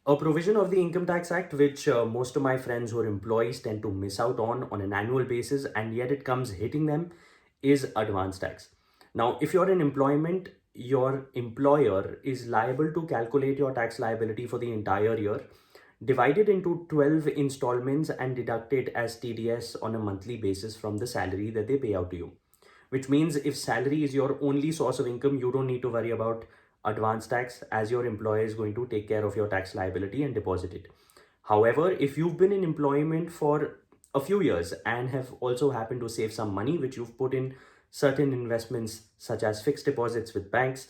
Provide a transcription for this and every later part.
A provision of the Income Tax Act, which most of my friends who are employees tend to miss out on an annual basis, and yet it comes hitting them, is advance tax. Now, if you're in employment, your employer is liable to calculate your tax liability for the entire year, divide it into 12 installments, and deduct it as TDS on a monthly basis from the salary that they pay out to you. Which means if salary is your only source of income, you don't need to worry about advance tax, as your employer is going to take care of your tax liability and deposit it. However, if you've been in employment for a few years and have also happened to save some money, which you've put in certain investments such as fixed deposits with banks,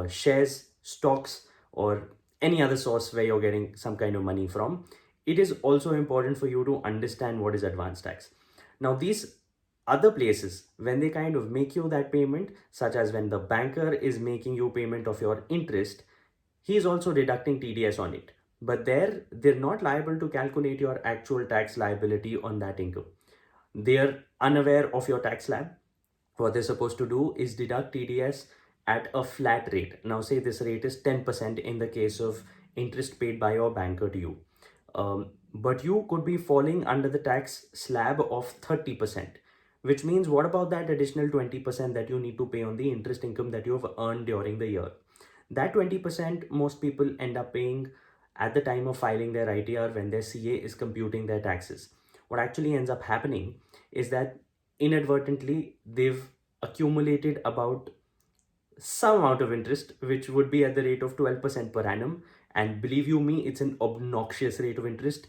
shares, stocks, or any other source where you're getting some kind of money from, it is also important for you to understand what is advance tax. Now, these other places, when they kind of make you that payment, such as when the banker is making you payment of your interest, he is also deducting TDS on it. But there, they're not liable to calculate your actual tax liability on that income. They're unaware of your tax slab. What they're supposed to do is deduct TDS at a flat rate. Now, say this rate is 10% in the case of interest paid by your banker to you. But you could be falling under the tax slab of 30%, which means what about that additional 20% that you need to pay on the interest income that you have earned during the year? That 20% most people end up paying at the time of filing their ITR when their CA is computing their taxes. What actually ends up happening is that inadvertently they've accumulated about some amount of interest, which would be at the rate of 12% per annum. And believe you me, it's an obnoxious rate of interest.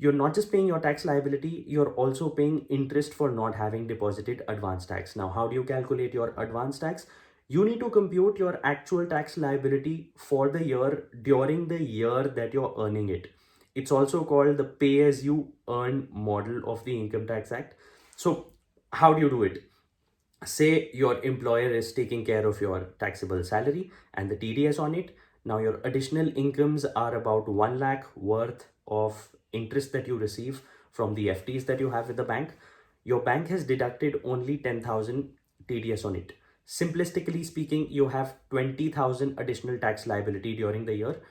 You're not just paying your tax liability, you're also paying interest for not having deposited advance tax. Now, how do you calculate your advance tax? You need to compute your actual tax liability for the year during the year that you're earning it. It's also called the pay as you earn model of the Income Tax Act. So, how do you do it? Say your employer is taking care of your taxable salary and the TDS on it. Now your additional incomes are about 1 lakh worth of interest that you receive from the FTs that you have with the bank. Your bank has deducted only 10,000 TDS on it. Simplistically speaking, you have 20,000 additional tax liability during the year.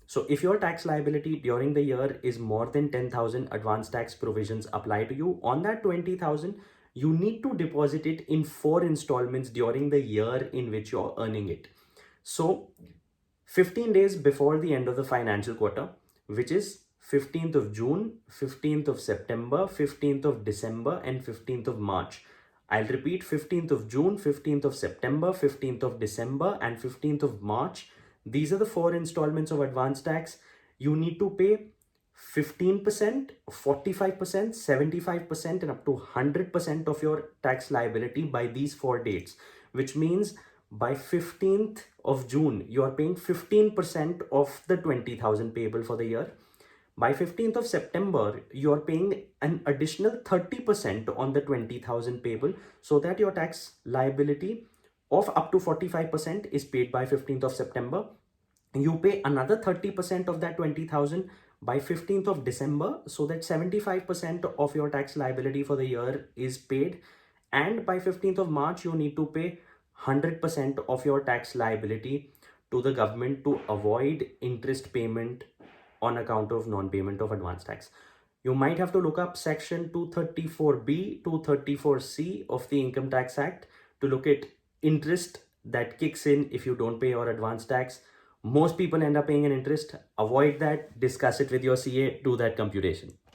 So if your tax liability during the year is more than 10,000 advance tax provisions apply to you, on that 20,000, you need to deposit it in 4 installments during the year in which you're earning it. So 15 days before the end of the financial quarter, which is 15th of June, 15th of September, 15th of December, and 15th of March. I'll repeat: 15th of June, 15th of September, 15th of December, and 15th of March. These are the 4 installments of advance tax. You need to pay 15%, 45%, 75%, and up to 100% of your tax liability by these 4 dates, which means by 15th of June, you are paying 15% of the 20,000 payable for the year. By 15th of September, you are paying an additional 30% on the 20,000 payable, so that your tax liability of up to 45% is paid by 15th of September. You pay another 30% of that 20,000 by 15th of December, so that 75% of your tax liability for the year is paid. And by 15th of March, you need to pay 100% of your tax liability to the government to avoid interest payment on account of non-payment of advance tax. You might have to look up section 234B, 234C of the Income Tax Act to look at interest that kicks in if you don't pay your advance tax. Most people end up paying an interest. Avoid that, discuss it with your CA, do that computation.